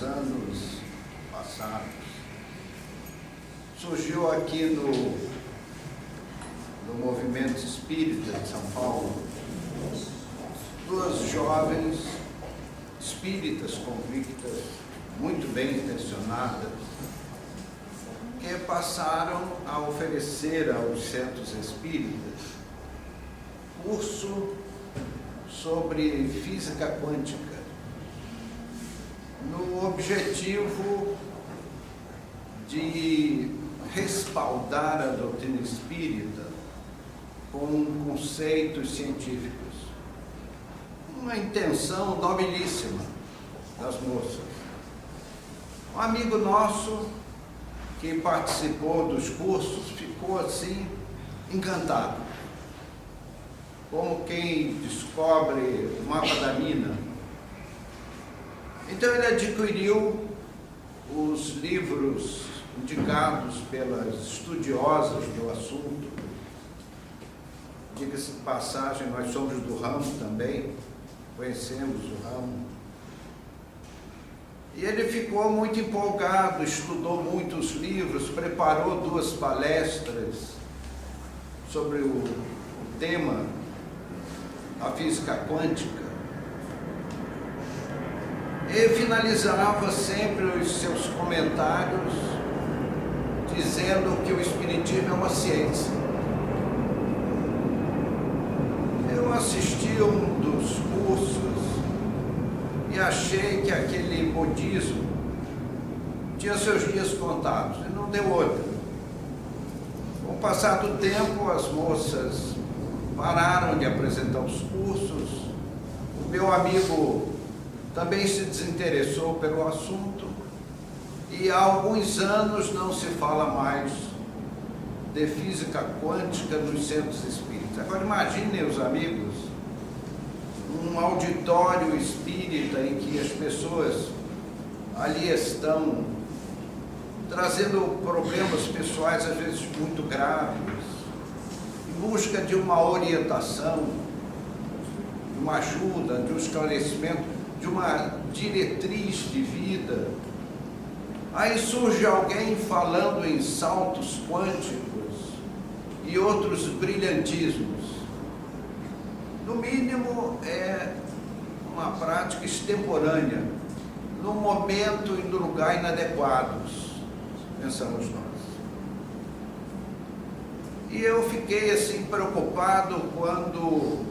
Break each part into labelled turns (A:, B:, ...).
A: anos passados, surgiu aqui no movimento espírita de São Paulo duas jovens espíritas convictas, muito bem intencionadas, que passaram a oferecer aos centros espíritas curso sobre física quântica, no objetivo de respaldar a doutrina espírita com conceitos científicos. Uma intenção nobilíssima das moças. Um amigo nosso que participou dos cursos ficou assim encantado, como quem descobre o mapa da mina. Então ele adquiriu os livros indicados pelas estudiosas do assunto. Diga-se de passagem, nós somos do ramo também, conhecemos o ramo. E ele ficou muito empolgado, estudou muitos livros, preparou 2 palestras sobre o tema, a física quântica, e finalizava sempre os seus comentários dizendo que o espiritismo é uma ciência. Eu assisti a um dos cursos e achei que aquele modismo tinha seus dias contados, e não deu outra. Com o passar do tempo, as moças pararam de apresentar os cursos, o meu amigo também se desinteressou pelo assunto, e há alguns anos não se fala mais de física quântica nos centros espíritas. Agora imaginem, os amigos, um auditório espírita em que as pessoas ali estão trazendo problemas pessoais, às vezes muito graves, em busca de uma orientação, de uma ajuda, de um esclarecimento, de uma diretriz de vida. Aí surge alguém falando em saltos quânticos e outros brilhantismos. No mínimo, é uma prática extemporânea, no momento e no lugar inadequados, pensamos nós. E eu fiquei assim preocupado quando o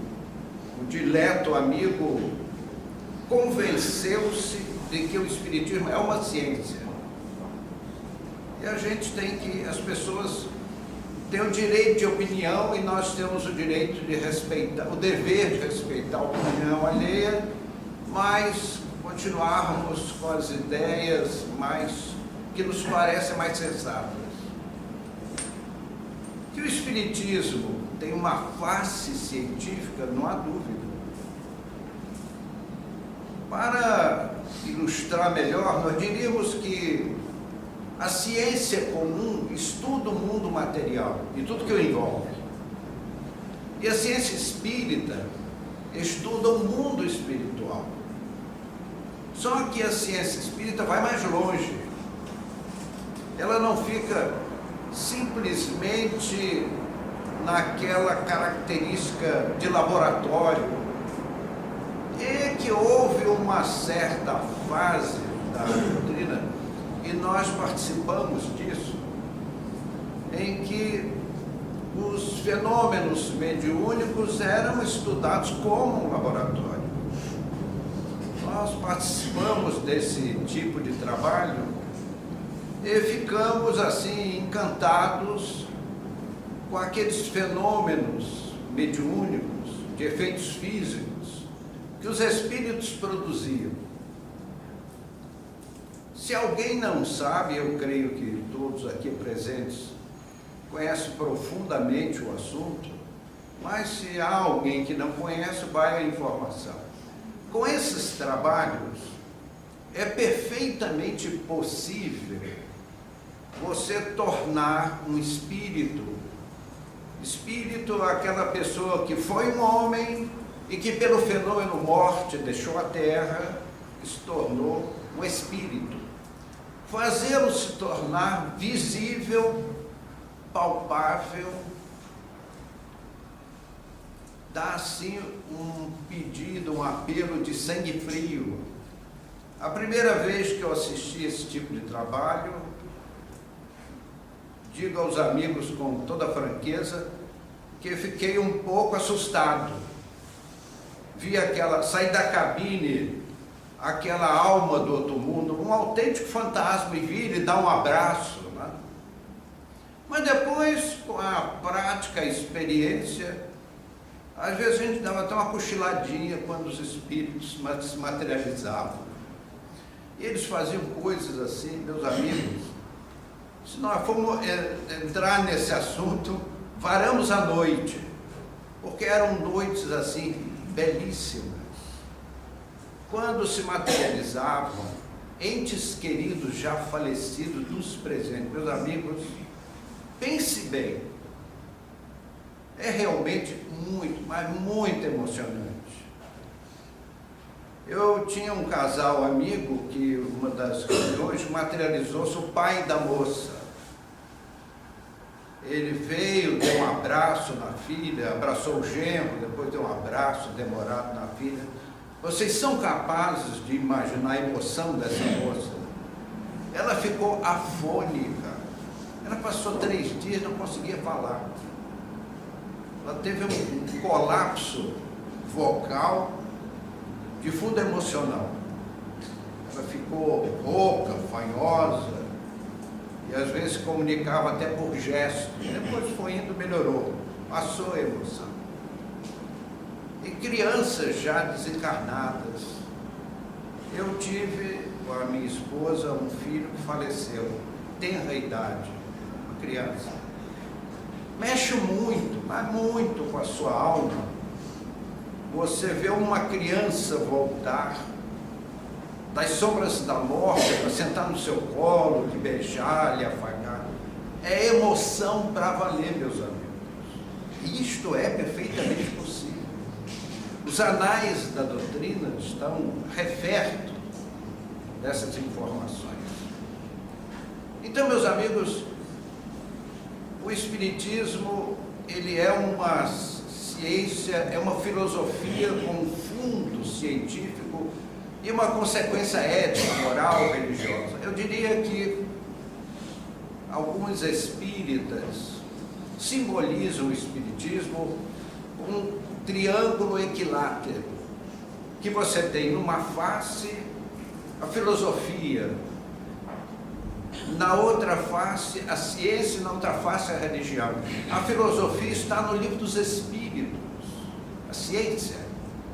A: dileto amigo convenceu-se de que o espiritismo é uma ciência. E a gente tem que, as pessoas têm o direito de opinião, e nós temos o direito de respeitar, o dever de respeitar a opinião alheia, mas continuarmos com as ideias que nos parecem mais sensatas. Que o espiritismo tem uma face científica, não há dúvida. Para ilustrar melhor, nós diríamos que a ciência comum estuda o mundo material e tudo que o envolve. E a ciência espírita estuda o mundo espiritual. Só que a ciência espírita vai mais longe. Ela não fica simplesmente naquela característica de laboratório. É que houve uma certa fase da doutrina, e nós participamos disso, em que os fenômenos mediúnicos eram estudados como um laboratório. Nós participamos desse tipo de trabalho e ficamos assim encantados com aqueles fenômenos mediúnicos, de efeitos físicos, que os espíritos produziam. Se alguém não sabe, eu creio que todos aqui presentes conhecem profundamente o assunto, mas se há alguém que não conhece, vai a informação. Com esses trabalhos, é perfeitamente possível você tornar um espírito aquela pessoa que foi um homem e que pelo fenômeno morte deixou a terra e se tornou um espírito, fazê-lo se tornar visível, palpável, dá assim um pedido, um apelo de sangue frio. A primeira vez que eu assisti esse tipo de trabalho, digo aos amigos com toda franqueza, que fiquei um pouco assustado. Vi sair da cabine, aquela alma do outro mundo, um autêntico fantasma, e vi ele dar um abraço, né? Mas depois, com a prática, a experiência, às vezes a gente dava até uma cochiladinha quando os espíritos se materializavam. E eles faziam coisas assim, meus amigos. Se nós formos entrar nesse assunto, varamos a noite, porque eram noites assim, belíssimas. Quando se materializavam, entes queridos já falecidos nos presentes. Meus amigos, pense bem, é realmente muito, mas muito emocionante. Eu tinha um casal amigo que, uma das reuniões, materializou-se o pai da moça. Ele veio, deu um abraço na filha, abraçou o genro, depois deu um abraço demorado na filha. Vocês são capazes de imaginar a emoção dessa moça? Ela ficou afônica. Ela passou 3 dias e não conseguia falar. Ela teve um colapso vocal de fundo emocional. Ela ficou rouca, fanhosa, e às vezes comunicava até por gesto. Depois foi indo, melhorou, passou a emoção. E crianças já desencarnadas. Eu tive com a minha esposa um filho que faleceu, tenra idade, uma criança. Mexe muito, mas muito com a sua alma. Você vê uma criança voltar das sombras da morte para sentar no seu colo, lhe beijar, lhe afagar. É emoção para valer, meus amigos. E isto é perfeitamente possível. Os anais da doutrina estão refertos dessas informações. Então, meus amigos, o Espiritismo, ele é uma ciência, é uma filosofia com um fundo científico e uma consequência ética, moral, religiosa. Eu diria que alguns espíritas simbolizam o Espiritismo com um triângulo equilátero, que você tem numa face a filosofia, na outra face a ciência e na outra face a religião. A filosofia está no livro dos Espíritos, a ciência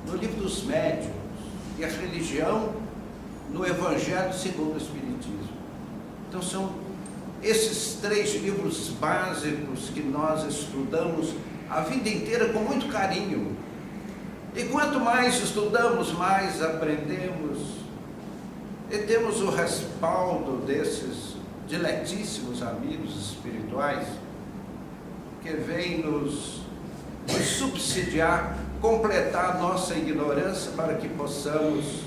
A: no livro dos Médiuns e a religião no Evangelho segundo o Espiritismo. Então são esses 3 livros básicos que nós estudamos a vida inteira com muito carinho. E quanto mais estudamos, mais aprendemos. E temos o respaldo desses diletíssimos amigos espirituais que vêm nos subsidiar, completar a nossa ignorância para que possamos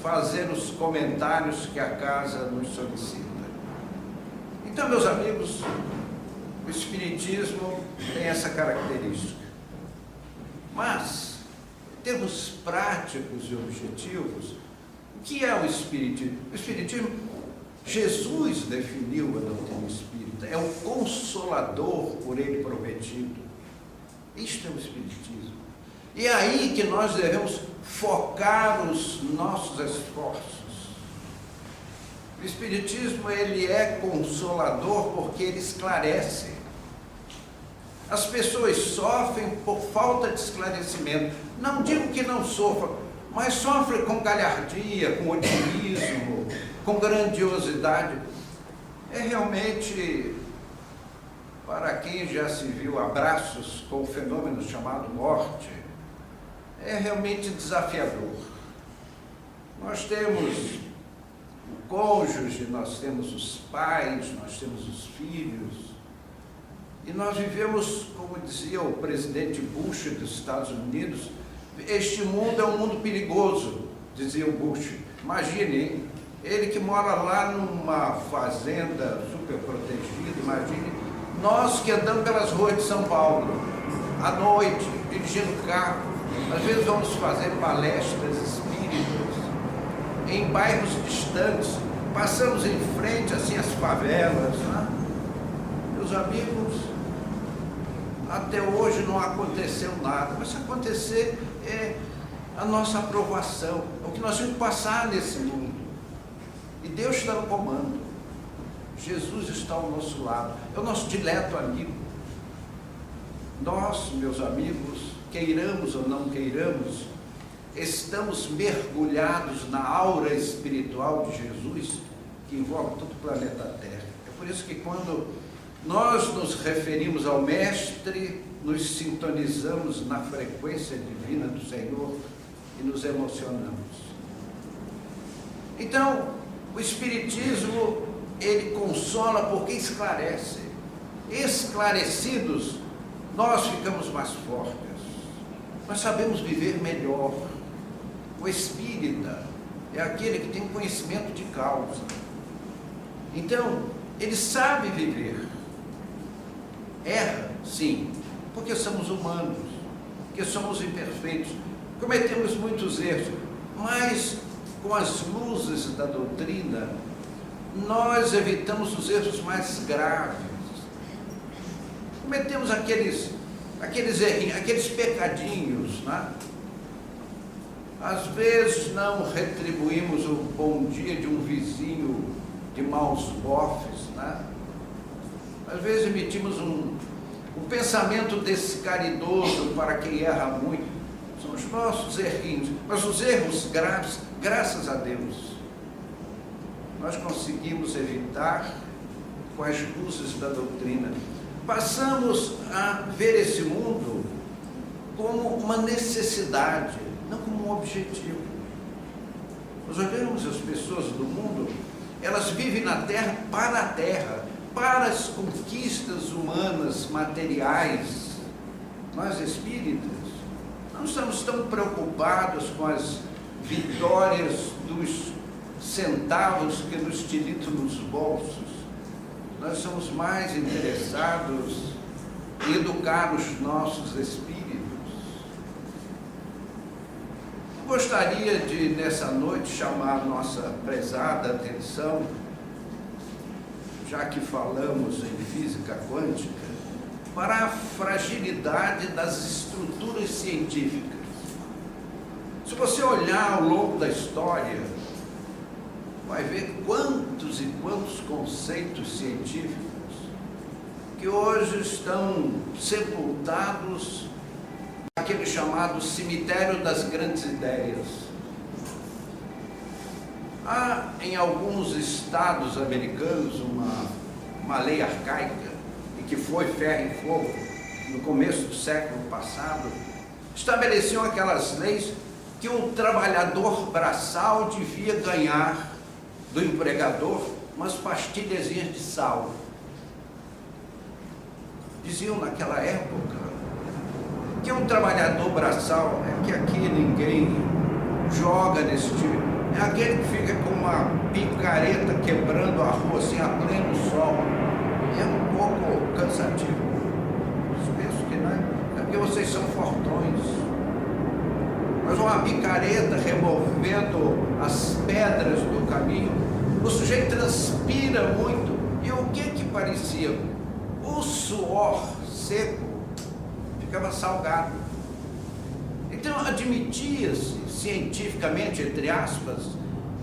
A: fazer os comentários que a casa nos solicita. Então, meus amigos, o Espiritismo tem essa característica. Mas, em termos práticos e objetivos, o que é o Espiritismo? O Espiritismo, Jesus definiu a doutrina espírita, é o consolador por ele prometido. Isto é o Espiritismo. E é aí que nós devemos focar os nossos esforços. O Espiritismo, ele é consolador porque ele esclarece. As pessoas sofrem por falta de esclarecimento. Não digo que não sofram, mas sofrem com galhardia, com otimismo, com grandiosidade. É realmente, para quem já se viu a braços com o fenômeno chamado morte, é realmente desafiador. Nós temos o cônjuge, nós temos os pais, nós temos os filhos, e nós vivemos, como dizia o presidente Bush dos Estados Unidos, este mundo é um mundo perigoso, dizia o Bush, Imagine, hein? Ele que mora lá numa fazenda super protegida, imagine nós que andamos pelas ruas de São Paulo, à noite, dirigindo carro, às vezes vamos fazer palestras espíritas em bairros distantes, passamos em frente assim as favelas, né? Meus amigos, até hoje não aconteceu nada, mas se acontecer é a nossa aprovação, é o que nós temos que passar nesse mundo. E Deus está no comando, Jesus está ao nosso lado, é o nosso dileto amigo. Nós, meus amigos, queiramos ou não queiramos, estamos mergulhados na aura espiritual de Jesus, que envolve todo o planeta Terra. É por isso que quando nós nos referimos ao Mestre, nos sintonizamos na frequência divina do Senhor e nos emocionamos. Então, o Espiritismo, ele consola porque esclarece. Esclarecidos, nós ficamos mais fortes. Nós sabemos viver melhor. O espírita é aquele que tem conhecimento de causa. Então, ele sabe viver. Erra, sim, porque somos humanos, porque somos imperfeitos, cometemos muitos erros, mas com as luzes da doutrina, nós evitamos os erros mais graves. Cometemos aqueles errinhos, aqueles pecadinhos, né? Às vezes não retribuímos o bom dia de um vizinho de maus bofes, né? Às vezes emitimos um pensamento descaridoso para quem erra muito. São os nossos errinhos, mas os erros graves, graças a Deus, nós conseguimos evitar com as luzes da doutrina. Passamos a ver esse mundo como uma necessidade, não como um objetivo. Nós olhamos as pessoas do mundo, elas vivem na Terra, para as conquistas humanas, materiais. Nós espíritas não estamos tão preocupados com as vitórias dos centavos que nos tiritam nos bolsos. Nós somos mais interessados em educar os nossos espíritos. Eu gostaria de, nessa noite, chamar a nossa prezada atenção, já que falamos em física quântica, para a fragilidade das estruturas científicas. Se você olhar ao longo da história, vai ver quantos e quantos conceitos científicos que hoje estão sepultados naquele chamado cemitério das grandes ideias. Há em alguns estados americanos uma lei arcaica, e que foi ferro e fogo no começo do século passado, estabeleciam aquelas leis que o trabalhador braçal devia ganhar do empregador umas pastilhazinhas de sal. Diziam naquela época que um trabalhador braçal é que aqui ninguém joga nesse tipo, é aquele que fica com uma picareta quebrando a rua assim a pleno sol. É um pouco cansativo. Eu penso que não é porque vocês são fortões. Mas uma picareta removendo as pedras do caminho, o sujeito transpira muito. E o que parecia? O suor seco ficava salgado. Então admitia-se cientificamente, entre aspas,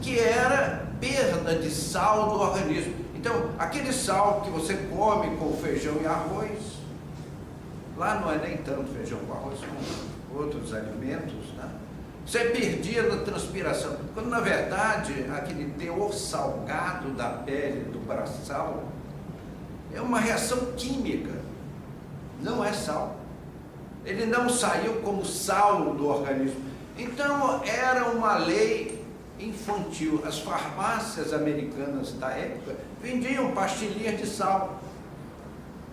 A: que era perda de sal do organismo. Então aquele sal que você come com feijão e arroz, lá não é nem tanto feijão com arroz, com outros alimentos, né? Você perdia da transpiração, quando na verdade aquele teor salgado da pele do braçal é uma reação química, não é sal. Ele não saiu como sal do organismo. Então era uma lei infantil. As farmácias americanas da época vendiam pastilhinhas de sal.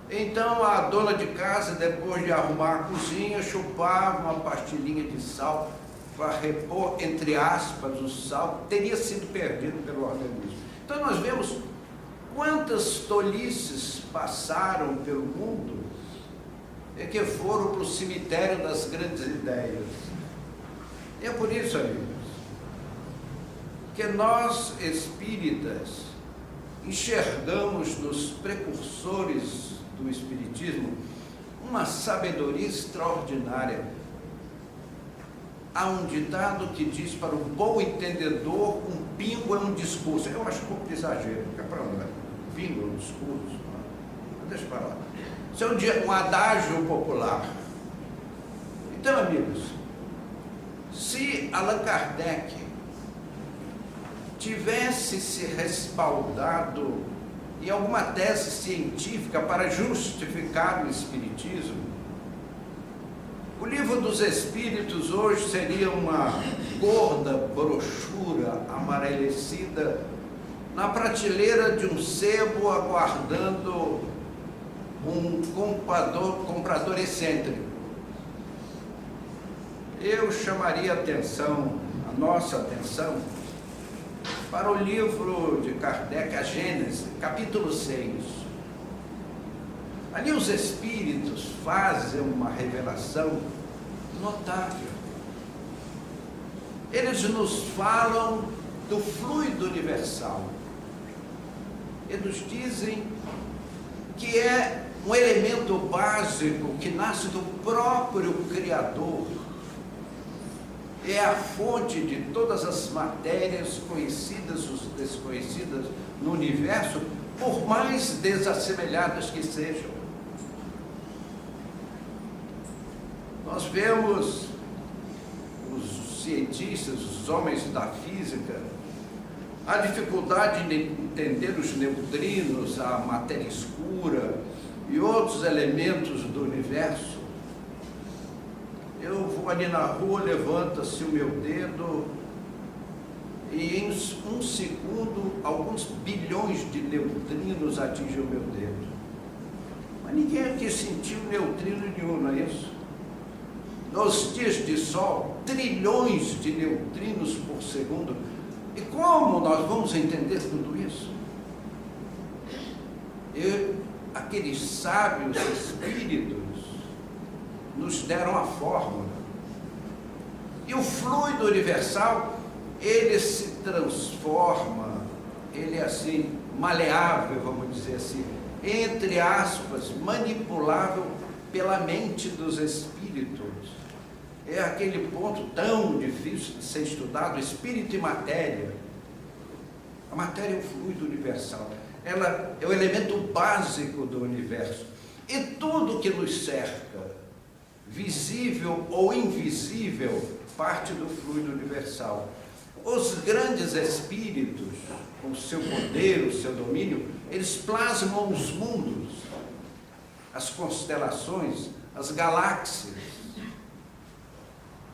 A: Então a dona de casa, depois de arrumar a cozinha, chupava uma pastilhinha de sal para repor, entre aspas, o sal, teria sido perdido pelo organismo. Então nós vemos quantas tolices passaram pelo mundo e que foram para o cemitério das grandes ideias. E é por isso, amigos, que nós espíritas enxergamos nos precursores do espiritismo uma sabedoria extraordinária. Há um ditado que diz: para o bom entendedor, um pingo é um discurso. Eu acho um pouco de exagero, fica para lá. Pingo é um discurso, mas deixa para lá. Isso é um adágio popular. Então, amigos, se Allan Kardec tivesse se respaldado em alguma tese científica para justificar o espiritismo, o Livro dos Espíritos hoje seria uma gorda brochura amarelecida na prateleira de um sebo aguardando um comprador excêntrico. Eu chamaria a nossa atenção, para o livro de Kardec, a Gênese, capítulo 6. Ali os espíritos fazem uma revelação notável. Eles nos falam do fluido universal. Eles dizem que é um elemento básico que nasce do próprio Criador. É a fonte de todas as matérias conhecidas ou desconhecidas no universo, por mais desassemelhadas que sejam. Nós vemos os cientistas, os homens da física, a dificuldade de entender os neutrinos, a matéria escura e outros elementos do universo. Eu vou ali na rua, levanta-se o meu dedo e em um segundo alguns bilhões de neutrinos atingem o meu dedo. Mas ninguém aqui sentiu neutrino nenhum, não é isso? Nos dias de sol, trilhões de neutrinos por segundo. E como nós vamos entender tudo isso? Aqueles sábios espíritos nos deram a fórmula. E o fluido universal, ele se transforma, ele é assim, maleável, vamos dizer assim, entre aspas, manipulável pela mente dos espíritos. É aquele ponto tão difícil de ser estudado, espírito e matéria. A matéria é o fluido universal. Ela é o elemento básico do universo. E tudo que nos cerca, visível ou invisível, parte do fluido universal. Os grandes espíritos, com o seu poder, o seu domínio, eles plasmam os mundos, as constelações, as galáxias,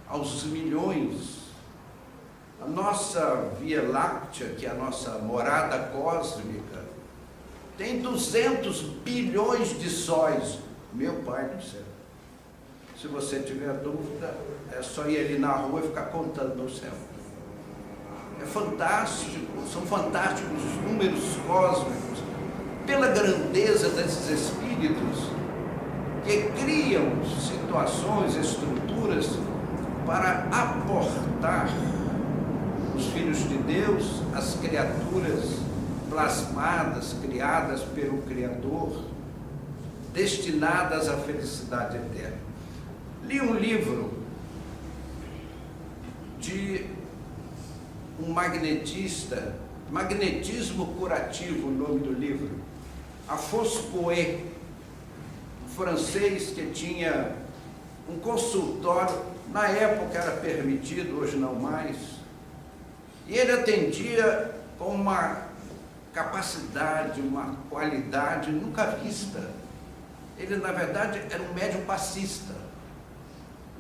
A: aos milhões. A nossa Via Láctea, que é a nossa morada cósmica, tem 200 bilhões de sóis. Meu Pai do céu. Se você tiver dúvida, é só ir ali na rua e ficar contando no céu. É fantástico, são fantásticos os números cósmicos, pela grandeza desses espíritos que criam situações, estruturas para aportar os filhos de Deus, as criaturas plasmadas, criadas pelo Criador, destinadas à felicidade eterna. Li um livro de um magnetista, Magnetismo Curativo, o nome do livro, Afonso Coe, um francês que tinha um consultório, na época era permitido, hoje não mais, e ele atendia com uma capacidade, uma qualidade nunca vista. Ele, na verdade, era um médium passista,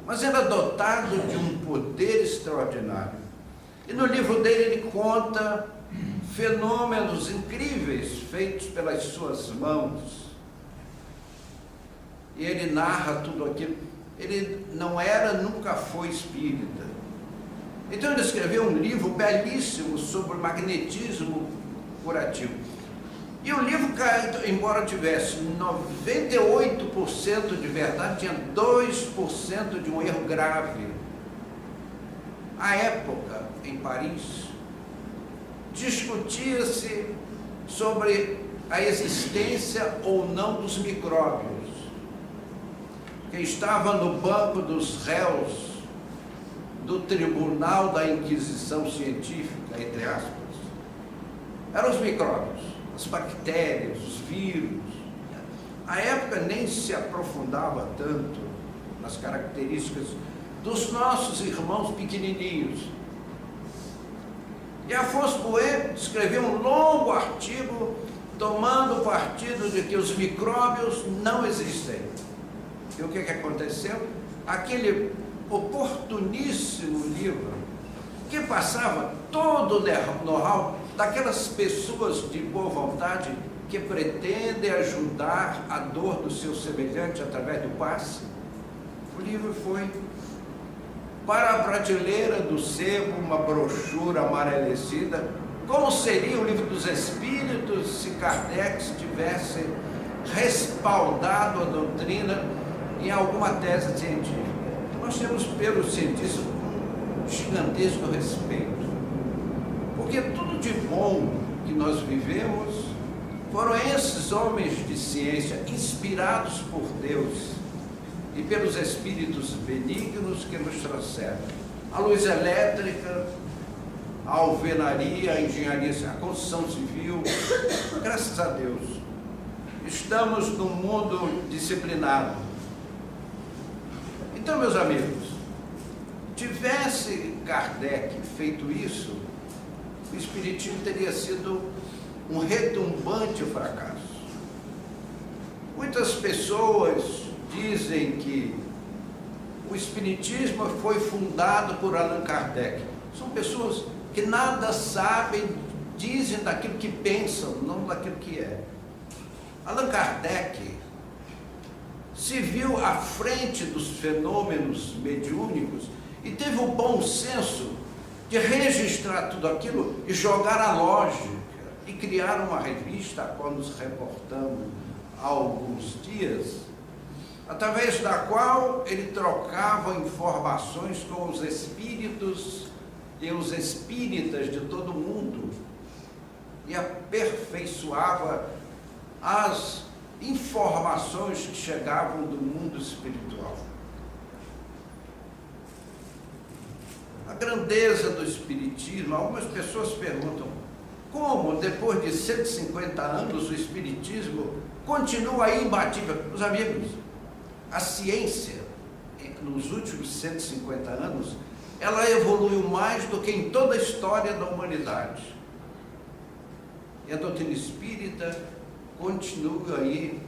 A: mas era dotado de um poder extraordinário. E no livro dele ele conta fenômenos incríveis feitos pelas suas mãos. E ele narra tudo aquilo. Ele não era, nunca foi espírita. Então ele escreveu um livro belíssimo sobre magnetismo curativo. E o livro, embora tivesse 98% de verdade, tinha 2% de um erro grave. À época, em Paris, discutia-se sobre a existência ou não dos micróbios. Quem estava no banco dos réus do Tribunal da Inquisição Científica, entre aspas, eram os micróbios, as bactérias, os vírus. À época nem se aprofundava tanto nas características dos nossos irmãos pequenininhos. E Afonso Boé escreveu um longo artigo tomando partido de que os micróbios não existem. E o que aconteceu? Aquele oportuníssimo livro que passava todo o know-how daquelas pessoas de boa vontade que pretendem ajudar a dor do seu semelhante através do passe. O livro foi para a prateleira do sebo, uma brochura amarelecida, como seria o Livro dos Espíritos se Kardec tivesse respaldado a doutrina em alguma tese científica. Nós temos pelos cientistas um gigantesco respeito, porque tudo de bom que nós vivemos foram esses homens de ciência inspirados por Deus e pelos espíritos benignos que nos trouxeram a luz elétrica, a alvenaria, a engenharia, a construção civil. Graças a Deus estamos num mundo disciplinado. Então, meus amigos, tivesse Kardec feito isso, o espiritismo teria sido um retumbante fracasso. Muitas pessoas dizem que o espiritismo foi fundado por Allan Kardec. São pessoas que nada sabem, dizem daquilo que pensam, não daquilo que é. Allan Kardec se viu à frente dos fenômenos mediúnicos e teve o bom senso de registrar tudo aquilo e jogar a lógica e criar uma revista a qual nos reportamos há alguns dias, através da qual ele trocava informações com os espíritos e os espíritas de todo o mundo e aperfeiçoava as informações que chegavam do mundo espiritual. A grandeza do espiritismo, algumas pessoas perguntam como depois de 150 anos o espiritismo continua aí imbatível. Meus amigos, a ciência nos últimos 150 anos ela evoluiu mais do que em toda a história da humanidade, e a doutrina espírita continua aí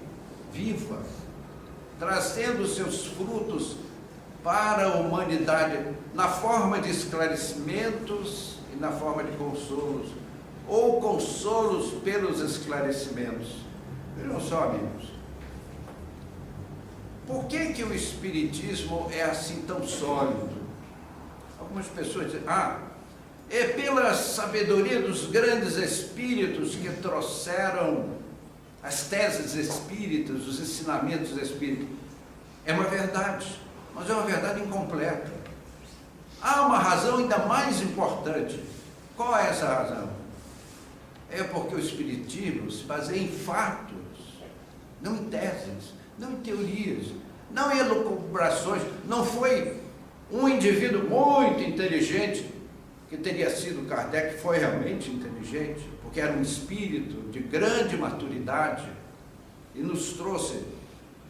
A: viva, trazendo seus frutos para a humanidade na forma de esclarecimentos e na forma de consolos, ou consolos pelos esclarecimentos. Vejam só, amigos, por que o espiritismo é assim tão sólido? Algumas pessoas dizem, é pela sabedoria dos grandes espíritos que trouxeram as teses espíritas, os ensinamentos espíritas. É uma verdade, mas é uma verdade incompleta. Há uma razão ainda mais importante. Qual é essa razão? É porque o espiritismo se baseia em fatos, não em teses, não em teorias, não em elucubrações. Não foi um indivíduo muito inteligente, que teria sido Kardec, foi realmente inteligente, porque era um espírito de grande maturidade e nos trouxe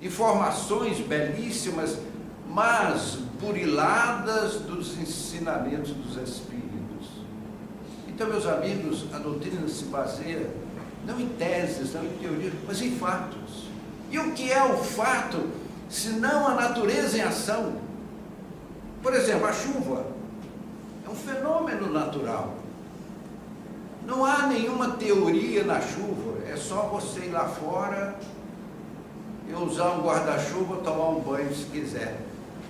A: informações belíssimas, mas buriladas dos ensinamentos dos espíritos. Então, meus amigos, a doutrina se baseia não em teses, não em teorias, mas em fatos. E o que é o fato, se não a natureza em ação? Por exemplo, a chuva é um fenômeno natural. Não há nenhuma teoria na chuva, é só você ir lá fora e usar um guarda-chuva, tomar um banho se quiser.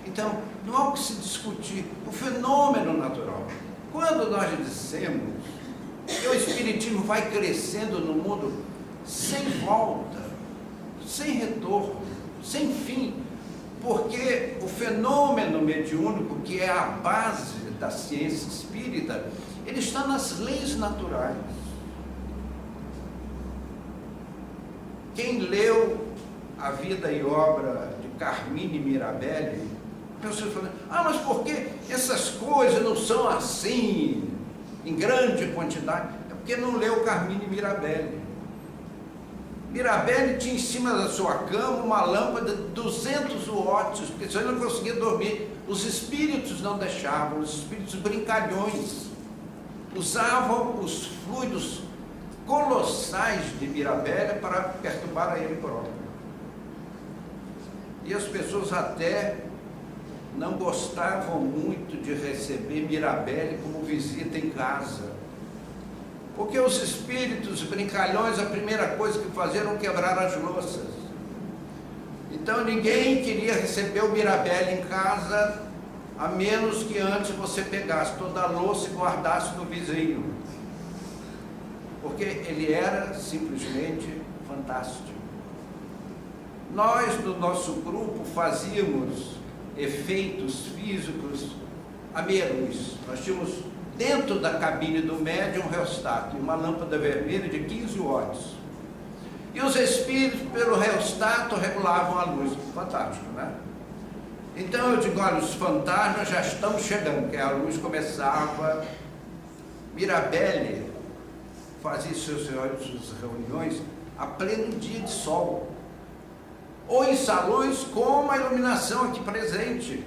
A: Então, não há o que se discutir. O fenômeno natural. Quando nós dissemos que o Espiritismo vai crescendo no mundo sem volta, sem retorno, sem fim, porque o fenômeno mediúnico, que é a base da ciência espírita, ele está nas leis naturais. Quem leu a vida e obra de Carmine Mirabelli, pessoas falam, mas por que essas coisas não são assim, em grande quantidade? É porque não leu Carmine Mirabelli. Mirabelli tinha em cima da sua cama uma lâmpada de 200 watts, porque senão ele não conseguia dormir. Os espíritos não deixavam, os espíritos brincalhões usavam os fluidos colossais de Mirabelli para perturbar a ele próprio. E as pessoas até não gostavam muito de receber Mirabelli como visita em casa, porque os espíritos brincalhões, a primeira coisa que faziam era quebrar as louças. Então ninguém queria receber o Mirabelli em casa, a menos que antes você pegasse toda a louça e guardasse no vizinho, porque ele era simplesmente fantástico. Nós, no nosso grupo, fazíamos efeitos físicos à meia luz. Nós tínhamos dentro da cabine do médium um reostato e uma lâmpada vermelha de 15 watts. E os espíritos, pelo reostato, regulavam a luz. Fantástico, né? Então eu digo, olha, os fantasmas já estão chegando, que a luz começava. Mirabelli fazia suas reuniões a pleno dia de sol, ou em salões com a iluminação aqui presente.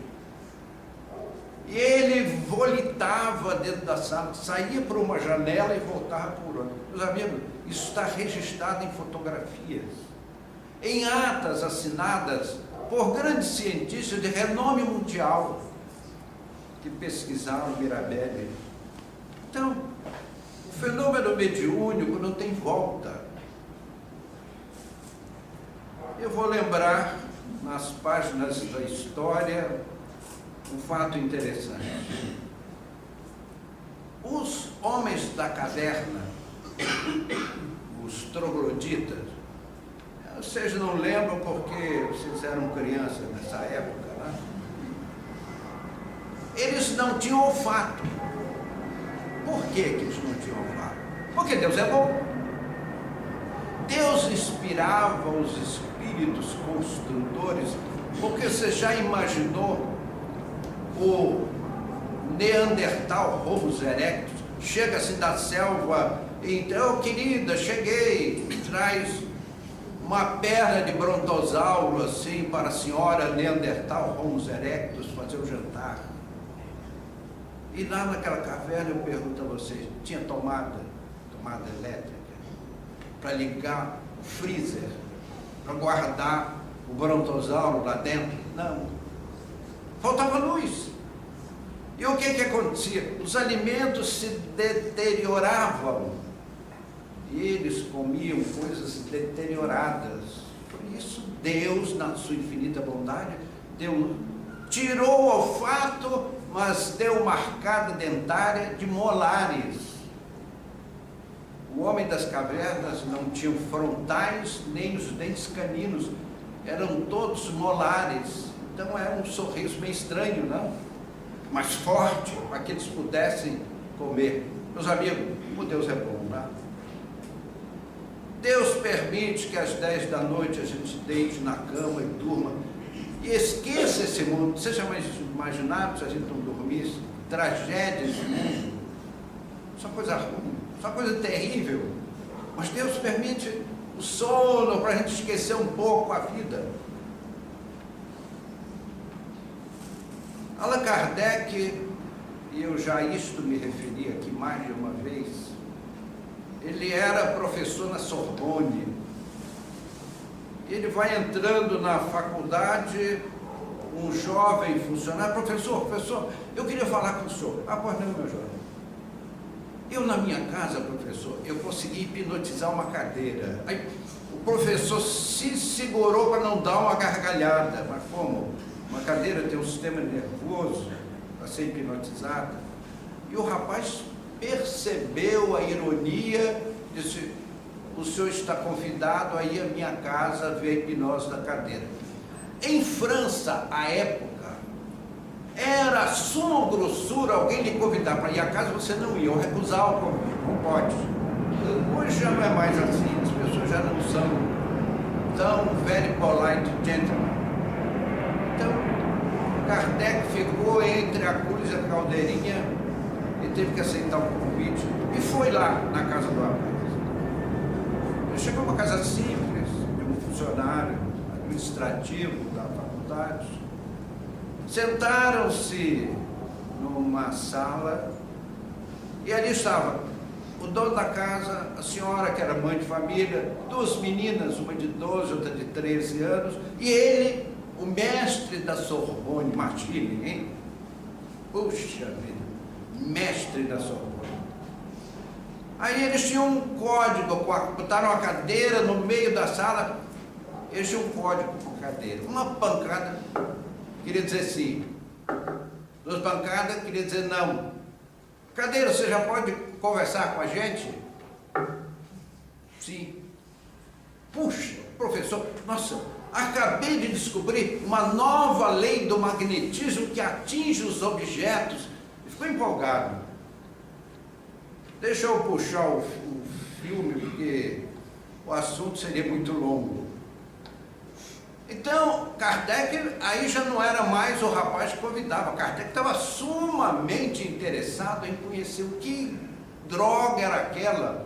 A: E ele volitava dentro da sala, saía por uma janela e voltava por outra. Meus amigos, isso está registrado em fotografias, em atas assinadas por grandes cientistas de renome mundial que pesquisaram Mirabelli. Então, o fenômeno mediúnico não tem volta. Eu vou lembrar nas páginas da história um fato interessante. Os homens da caverna, os trogloditas, vocês não lembram porque vocês eram crianças nessa época, né? Eles não tinham olfato. Por que eles não tinham olfato? Porque Deus é bom. Deus inspirava os espíritos construtores, porque você já imaginou o Neandertal, Homo erectus, chega assim da selva, então, querida, cheguei, traz uma perna de brontosauro assim para a senhora Neandertal, Homo erectus, fazer o jantar. E lá naquela caverna eu pergunto a vocês, tinha tomada elétrica, para ligar o freezer, para guardar o brontosauro lá dentro? Não. Faltava luz. E o que acontecia? Os alimentos se deterioravam e eles comiam coisas deterioradas. Por isso Deus, na sua infinita bondade, tirou o olfato, mas deu uma arcada dentária de molares. O homem das cavernas não tinha frontais nem os dentes caninos, eram todos molares. Então era um sorriso meio estranho, não? Mas forte, para que eles pudessem comer. Meus amigos, o Deus é bom, tá? Deus permite que às 10 da noite a gente deite na cama e durma e esqueça esse mundo. Vocês já imaginaram se a gente não dormisse? Tragédias do mundo. Só coisa ruim, só coisa terrível. Mas Deus permite o sono para a gente esquecer um pouco a vida. Allan Kardec, e eu já isto me referi aqui mais de uma vez, ele era professor na Sorbonne. Ele vai entrando na faculdade, um jovem funcionário, professor, eu queria falar com o senhor. Pois não, meu jovem. Eu na minha casa, professor, eu consegui hipnotizar uma cadeira. Aí o professor se segurou para não dar uma gargalhada. Mas como? Uma cadeira tem um sistema nervoso para ser hipnotizada. E o rapaz percebeu a ironia, disse: o senhor está convidado a ir à minha casa ver a hipnose da cadeira. Em França, à época, era suma grossura alguém lhe convidar para ir à casa, você não ia, ou recusar o convite, não pode. Hoje já não é mais assim, as pessoas já não são tão very polite gentlemen. Então, Kardec ficou entre a cruz e a caldeirinha e teve que aceitar o convite e foi lá na casa do rapaz. Ele chegou a uma casa simples, de um funcionário administrativo da faculdade. Sentaram-se numa sala e ali estava o dono da casa, a senhora que era mãe de família, duas meninas, uma de 12, outra de 13 anos, e ele, o mestre da Sorbonne, Martini, hein? Puxa vida, mestre da Sorbonne. Aí eles tinham um código, botaram uma cadeira no meio da sala, eles tinham um código por cadeira. Uma pancada queria dizer sim, duas pancadas queria dizer não. Cadeira, você já pode conversar com a gente? Sim. Puxa, professor, nossa, acabei de descobrir uma nova lei do magnetismo que atinge os objetos. Ficou empolgado. Deixa eu puxar o filme, porque o assunto seria muito longo. Então, Kardec aí já não era mais o rapaz que convidava. Kardec estava sumamente interessado em conhecer o que droga era aquela.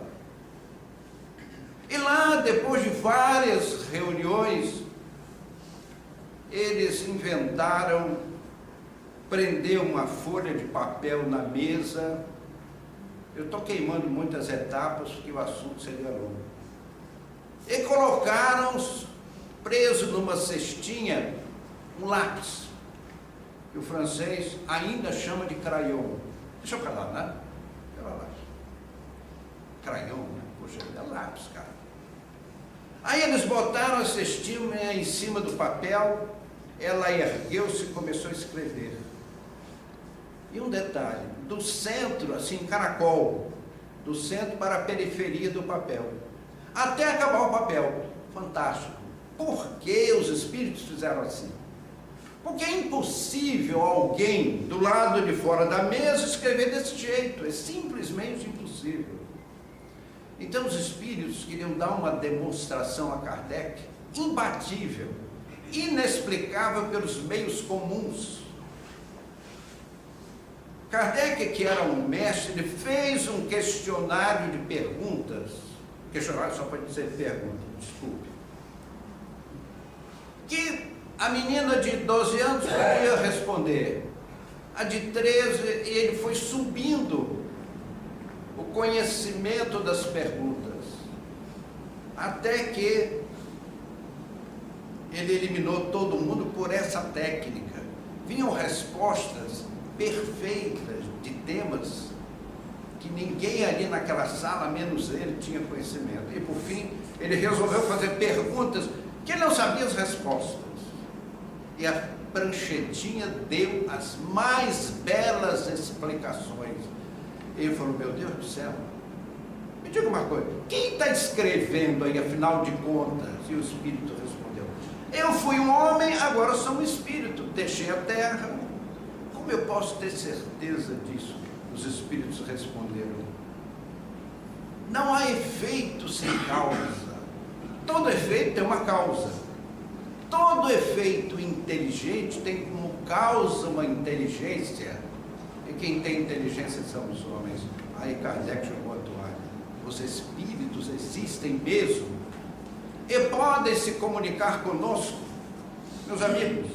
A: E lá, depois de várias reuniões, eles inventaram prender uma folha de papel na mesa. Eu estou queimando muitas etapas, porque o assunto seria longo. E colocaram preso numa cestinha um lápis, que o francês ainda chama de crayon. Deixa eu falar, né? Era lápis. Crayon, né? Poxa, é lápis, cara. Aí eles botaram a cestinha em cima do papel, ela ergueu-se e começou a escrever. E um detalhe, do centro, assim, caracol, do centro para a periferia do papel, até acabar o papel. Fantástico. Por que os espíritos fizeram assim? Porque é impossível alguém do lado de fora da mesa escrever desse jeito, é simplesmente impossível. Então os espíritos queriam dar uma demonstração a Kardec imbatível, inexplicável pelos meios comuns. Kardec, que era um mestre, ele fez um questionário de perguntas. Questionário só pode dizer pergunta, desculpe. Que a menina de 12 anos podia responder, a de 13, e ele foi subindo o conhecimento das perguntas, até que ele eliminou todo mundo por essa técnica. Vinham respostas perfeitas de temas que ninguém ali naquela sala, menos ele, tinha conhecimento. E por fim, ele resolveu fazer perguntas que ele não sabia as respostas. E a pranchetinha deu as mais belas explicações. Ele falou: meu Deus do céu, me diga uma coisa, quem está escrevendo aí, afinal de contas? E o espírito respondeu: eu fui um homem, agora sou um espírito, deixei a terra. Como eu posso ter certeza disso? Os espíritos responderam: não há efeito sem causa. Todo efeito tem uma causa. Todo efeito inteligente tem como causa uma inteligência. E quem tem inteligência são os homens. Aí Kardec jogou a toalha. Os espíritos existem mesmo e podem se comunicar conosco. Meus amigos,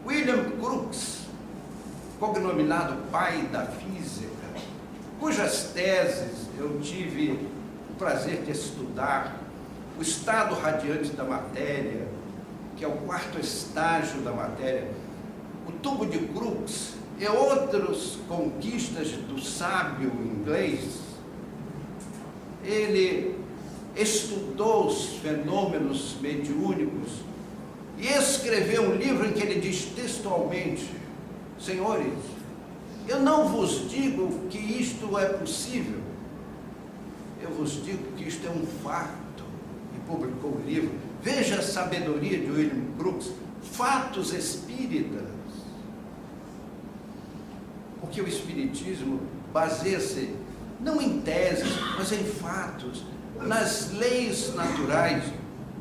A: William Crookes, cognominado pai da física, cujas teses eu tive o prazer de estudar, o estado radiante da matéria, que é o quarto estágio da matéria, o tubo de Crookes e outras conquistas do sábio inglês. Ele estudou os fenômenos mediúnicos e escreveu um livro em que ele diz textualmente: senhores, eu não vos digo que isto é possível, eu vos digo que isto é um fato. E publicou o livro. Veja a sabedoria de William Crookes, Fatos Espíritas. Porque o Espiritismo baseia-se não em teses, mas em fatos, nas leis naturais.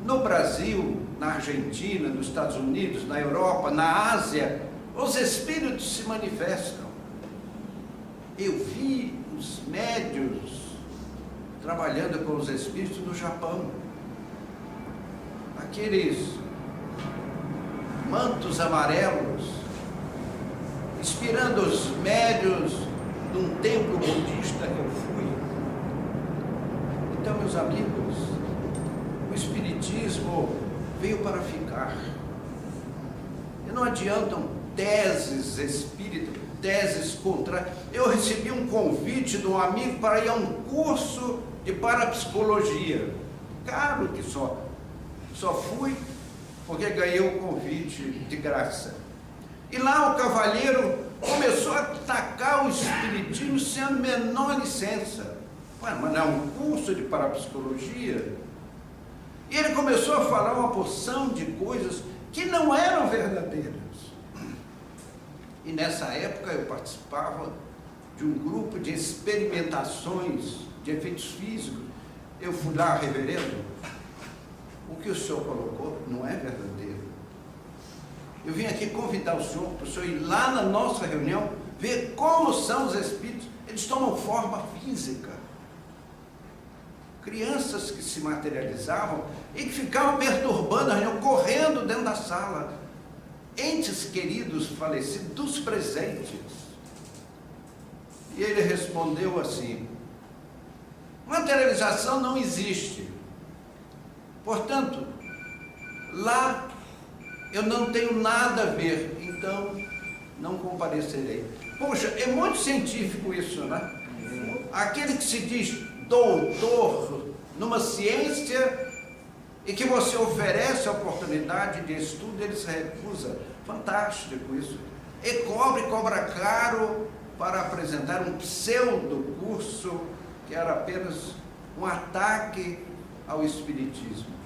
A: No Brasil, na Argentina, nos Estados Unidos, na Europa, na Ásia, os espíritos se manifestam. Eu vi os médiuns trabalhando com os espíritos no Japão. Aqueles mantos amarelos, inspirando os médiuns de um templo budista que eu fui. Então, meus amigos, o Espiritismo veio para ficar. E não adiantam teses espíritas, teses contrárias. Eu recebi um convite de um amigo para ir a um curso de parapsicologia. Claro que só fui porque ganhei o convite de graça. E lá o cavalheiro começou a atacar o Espiritismo sem a menor licença. Mas não é um curso de parapsicologia? E ele começou a falar uma porção de coisas que não eram verdadeiras. E nessa época eu participava de um grupo de experimentações de efeitos físicos. Eu fui lá, reverendo, o que o senhor colocou não é verdadeiro. Eu vim aqui convidar o senhor para o senhor ir lá na nossa reunião, ver como são os espíritos. Eles tomam forma física. Crianças que se materializavam e que ficavam perturbando a reunião, correndo dentro da sala. Entes queridos falecidos, dos presentes. E ele respondeu assim: materialização não existe. Portanto, lá eu não tenho nada a ver, então não comparecerei. Poxa, é muito científico isso, né? Aquele que se diz doutor numa ciência e que você oferece a oportunidade de estudo, ele se recusa. Fantástico isso. E cobra caro para apresentar um pseudo curso que era apenas um ataque ao Espiritismo.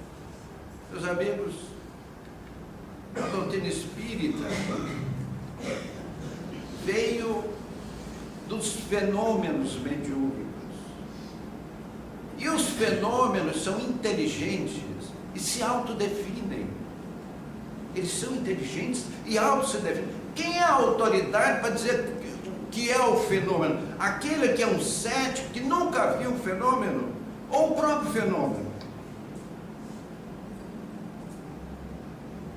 A: Meus amigos, a doutrina espírita veio dos fenômenos mediúnicos. E os fenômenos são inteligentes e se autodefinem. Eles são inteligentes e se definem. Quem é a autoridade para dizer o que é o fenômeno? Aquele que é um cético, que nunca viu o fenômeno, ou o próprio fenômeno?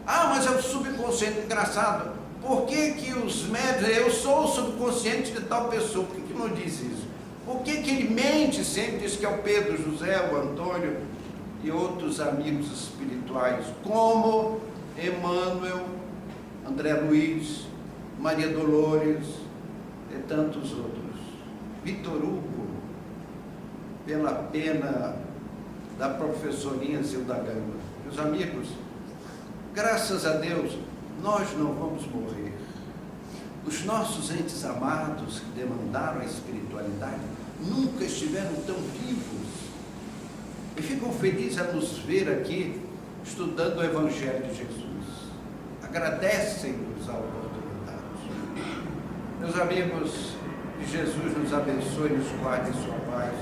A: Ah, mas é o subconsciente. Engraçado. Por que os médios, eu sou o subconsciente de tal pessoa? Por que não diz isso? Por que ele mente sempre, diz que é o Pedro, José, o Antônio e outros amigos espirituais, como Emmanuel, André Luiz, Maria Dolores e tantos outros. Vitor Hugo, pela pena da professorinha Zilda Gama. Meus amigos, graças a Deus, nós não vamos morrer. Os nossos entes amados que demandaram a espiritualidade nunca estiveram tão vivos e ficam felizes a nos ver aqui estudando o Evangelho de Jesus. Agradecem-nos a oportunidade. Meus amigos, que Jesus nos abençoe e nos guarde em sua paz.